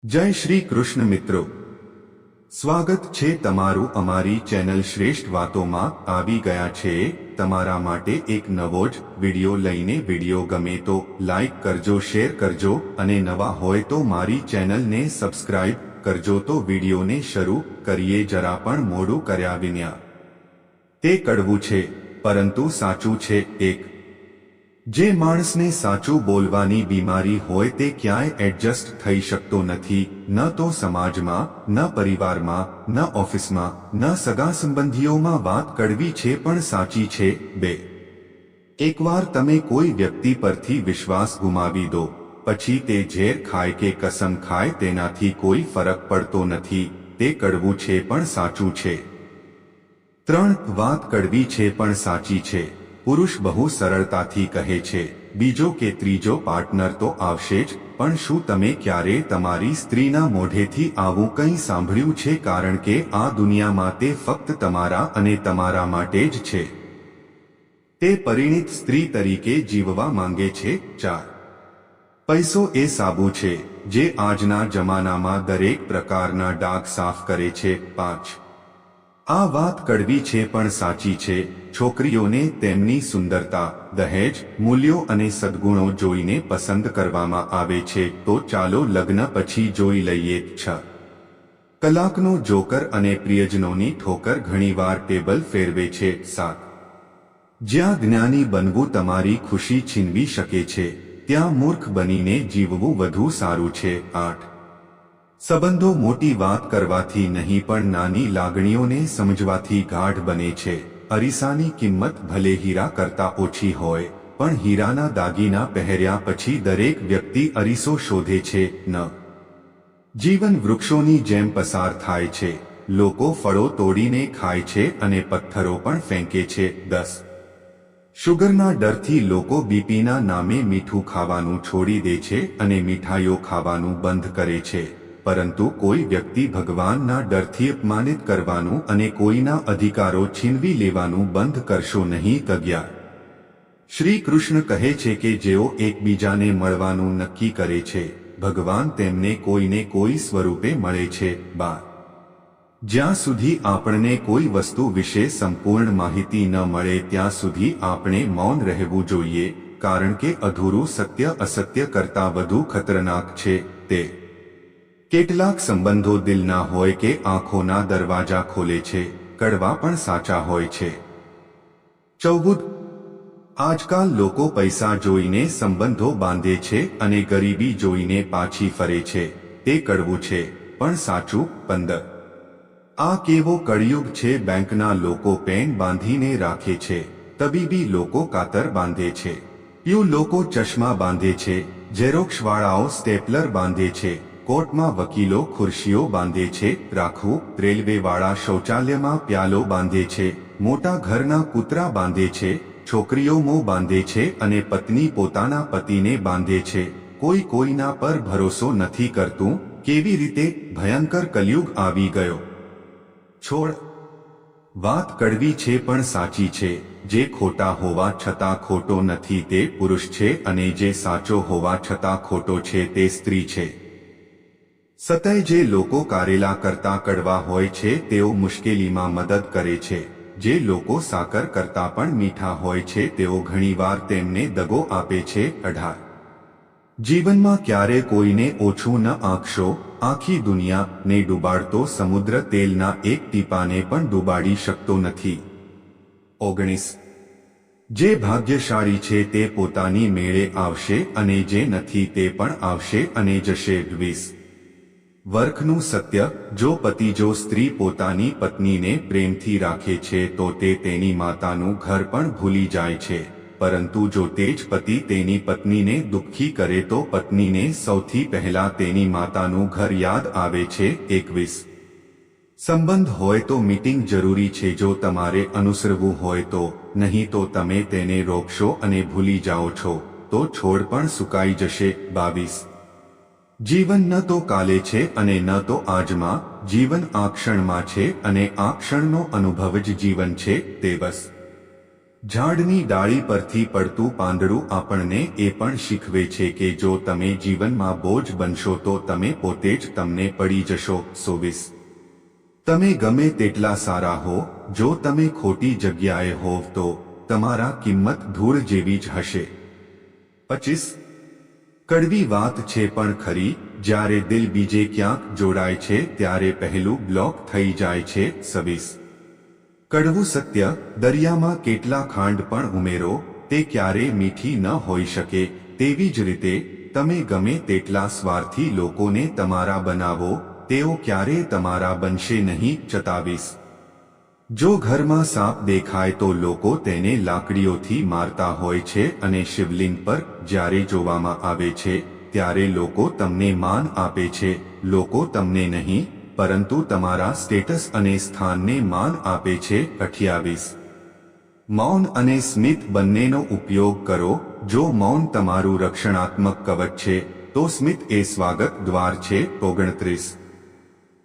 જય શ્રી કૃષ્ણ મિત્રો, સ્વાગત છે તમારું અમારી ચેનલ શ્રેષ્ઠ વાતોમાં. આવી ગયા છે તમારા માટે એક નવો જ વિડિયો લઈને. વિડિયો ગમે તો લાઈક કરજો, શેર કરજો અને નવા હોય તો મારી ચેનલને સબસ્ક્રાઇબ કરજો. તો વિડિયોને શરૂ કરીએ. જરા પણ મોડું કર્યા વિના. તે કડવું છે પરંતુ સાચું છે. એક જે માણસને સાચું બોલવાની બીમારી હોય તે ક્યાંય એડજસ્ટ થઈ શકતો નથી, ન તો સમાજમાં, ન પરિવારમાં, ન ઓફિસમાં, ન સગા સંબંધીઓમાં. વાત કડવી છે પણ સાચી છે. બે એકવાર તમે કોઈ વ્યક્તિ પરથી વિશ્વાસ ગુમાવી દો, પછી તે ઝેર ખાય કે કસમ ખાય તેનાથી કોઈ ફરક પડતો નથી. તે કડવું છે પણ સાચું છે. ત્રણ વાત કડવી છે પણ સાચી છે. પુરુષ બહુ સરળતાથી કહે છે બીજો કે ત્રીજો પાર્ટનર તો આવશે જ, પણ શું તમે ક્યારે તમારી સ્ત્રીના મોઢેથી આવું કંઈ સાંભળ્યું છે? કારણ કે આ દુનિયામાં તે ફક્ત તમારા અને તમારા માટે જ છે. તે પરિણીત સ્ત્રી તરીકે જીવવા માંગે છે. 4 પૈસો એ સાબુ છે જે આજના જમાનામાં દરેક પ્રકારના ડાઘ સાફ કરે છે. 5 આ વાત કડવી છે પણ સાચી છે. છોકરીઓને તેમની સુંદરતા, દહેજ, મૂલ્યો અને સદ્ગુણો જોઈને પસંદ કરવામાં આવે છે. તો ચાલો લગ્ન પછી જોઈ લઈએ. 6 કલાકનો જોકર અને પ્રિયજનોની ઠોકર ઘણીવાર ટેબલ ફેરવે છે. 7 જ્યાં જ્ઞાની બનવું તમારી ખુશી છીનવી શકે છે, ત્યાં મૂર્ખ બનીને જીવવું વધુ સારું છે. 8 સંબંધો મોટી વાત કરવાથી નહીં પણ નાની લાગણીઓને સમજવાથી ગાઢ બને છે. અરીસાની કિંમત ભલે હીરા કરતાં ઓછી હોય, પણ હીરાના દાગીના પહેર્યા પછી દરેક વ્યક્તિ અરીસો શોધે છે. 9 જીવન વૃક્ષોની જેમ પસાર થાય છે. લોકો ફળો તોડીને ખાય છે અને પથ્થરો પણ ફેંકે છે. 10 શુગરના ડરથી લોકો બીપીના નામે મીઠું ખાવાનું છોડી દે છે અને મીઠાઈઓ ખાવાનું બંધ કરે છે, પરંતુ કોઈ વ્યક્તિ ભગવાનના ડરથી અપમાનિત કરવાનું અને કોઈના અધિકારો છીનવી લેવાનું બંધ કરશો નહીં. 11 શ્રી કૃષ્ણ કહે છે કે જેઓ એકબીજાને મળવાનું નક્કી કરે છે, ભગવાન તેમને કોઈને કોઈ સ્વરૂપે મળે છે. 12 જ્યાં સુધી આપણને કોઈ વસ્તુ વિશે સંપૂર્ણ માહિતી ન મળે ત્યાં સુધી આપણે મૌન રહેવું જોઈએ, કારણ કે અધૂરું સત્ય અસત્ય કરતાં વધુ ખતરનાક છે. તે કેટલાક સંબંધો દિલના હોય કે આંખોના દરવાજા ખોલે છે, કડવા પણ સાચા હોય છે. 14 આજકાલ લોકો પૈસા જોઈને સંબંધો બાંધે છે અને ગરીબી જોઈને પાછી ફરે છે. તે કડવું છે પણ સાચું. 15 આ કેવો કળિયુગ છે. બેંકના લોકો પેન બાંધીને રાખે છે, તબીબી લોકો કાતર બાંધે છે, યુ લોકો ચશ્મા બાંધે છે, ઝેરોક્ષવાળાઓ સ્ટેપલર બાંધે છે, કોર્ટમાં વકીલો ખુરશીઓ બાંધે છે, રાખવું રેલવેવાળા શૌચાલયમાં પ્યાલો બાંધે છે, મોટા ઘરના કૂતરા બાંધે છે, છોકરીઓ મોં બાંધે છે અને પત્ની પોતાના પતિને બાંધે છે. કોઈ કોઈના પર ભરોસો નથી કરતું. કેવી રીતે ભયંકર કલયુગ આવી ગયો. છોડ વાત કડવી છે પણ સાચી છે. જે ખોટા હોવા છતાં ખોટો નથી તે પુરુષ છે અને જે સાચો હોવા છતાં ખોટો છે તે સ્ત્રી છે. સતય જે લોકો કારેલા કરતાં કડવા હોય છે તેઓ મુશ્કેલીમાં મદદ કરે છે. જે લોકો સાકર કરતાં પણ મીઠા હોય છે તેઓ ઘણીવાર તેમને દગો આપે છે. 18 જીવનમાં ક્યારે કોઈને ઓછું ન આંકશો. આખી દુનિયાને ડૂબાડતો સમુદ્ર તેલના એક ટીપાને પણ ડૂબાડી શકતો નથી. 19 જે ભાગ્યશાળી છે તે પોતાની મેળે આવશે અને જે નથી તે પણ આવશે અને જશે. 20 વર્ખનું સત્ય જો પતિ જો સ્ત્રી પોતાની પત્નીને પ્રેમથી રાખે છે તો તે તેની માતાનું ઘર પણ ભૂલી જાય છે, પરંતુ જો તે જ પતિ તેની પત્નીને દુઃખી કરે તો પત્નીને સૌથી પહેલા તેની માતાનું ઘર યાદ આવે છે. 21 સંબંધ હોય તો મીટિંગ જરૂરી છે. જો તમારે અનુસરવું હોય તો, નહીં તો તમે તેને રોકશો અને ભૂલી જાઓ છો તો છોડ પણ સુકાઈ જશે. 22 જીવન ન તો કાલે છે અને ન તો આજમાં. જીવન આ ક્ષણમાં છે અને આ ક્ષણનો અનુભવ જ જીવન છે. 23 ઝાડની ડાળી પરથી પડતું પાંદડું આપણને એ પણ શીખવે છે કે જો તમે જીવનમાં બોજ બનશો તો તમે પોતે જ તમને પડી જશો. 24. તમે ગમે તેટલા સારા હો, જો તમે ખોટી જગ્યાએ હોવ તો તમારા કિંમત ધૂળ જેવી જ હશે. 25. કડવી વાત છે પણ ખરી, જ્યારે દિલ બીજે ક્યાંક જોડાય છે ત્યારે પહેલું બ્લોક થઈ જાય છે. 26. કડવું સત્ય, દરિયામાં કેટલા ખાંડ પણ ઉમેરો, તે ક્યારેય મીઠી ન હોઈ શકે. તેવી જ રીતે તમે ગમે તેટલા સ્વાર્થી લોકોને તમારા બનાવો, તેઓ ક્યારેય તમારા બનશે નહીં. 27. જો ઘરમાં સાપ દેખાય તો લોકો તેને લાકડીઓથી મારતા હોય છે અને શિવલિંગ પર જ્યારે જોવામાં આવે છે ત્યારે લોકો તમને માન આપે છે. લોકો તમને નહીં પરંતુ તમારા સ્ટેટસ અને સ્થાનને માન આપે છે. 28. મૌન અને સ્મિત બંનેનો ઉપયોગ કરો. જો મૌન તમારું રક્ષણાત્મક કવચ છે તો સ્મિત એ સ્વાગત દ્વાર છે. 29.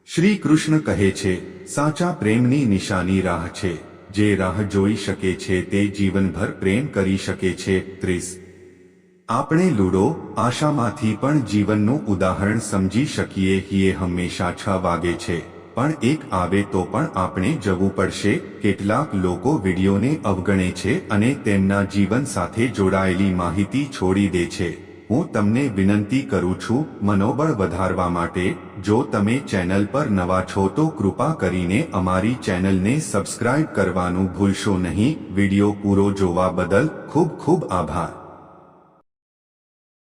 શ્રી કૃષ્ણ કહે છે, સાચા પ્રેમની નિશાની રાહ છે. જે રાહ જોઈ શકે છે તે જીવનભર પ્રેમ કરી શકે છે. 30. આપણે લૂડો આશામાંથી પણ જીવનનું ઉદાહરણ સમજી શકીએ છીએ. હંમેશા 6 વાગે છે પણ 1 આવે તો પણ આપણે જવું પડશે. કેટલાક લોકો વિડીયોને અવગણે છે અને તેમના જીવન સાથે જોડાયેલી માહિતી છોડી દે છે. હું તમને વિનંતી કરું છું મનોબળ વધારવા માટે, જો તમે ચેનલ પર નવા છો તો કૃપા કરીને અમારી ચેનલને સબસ્ક્રાઇબ કરવાનું ભૂલશો નહીં. વિડીયો પૂરો જોવા બદલ ખૂબ ખૂબ આભાર.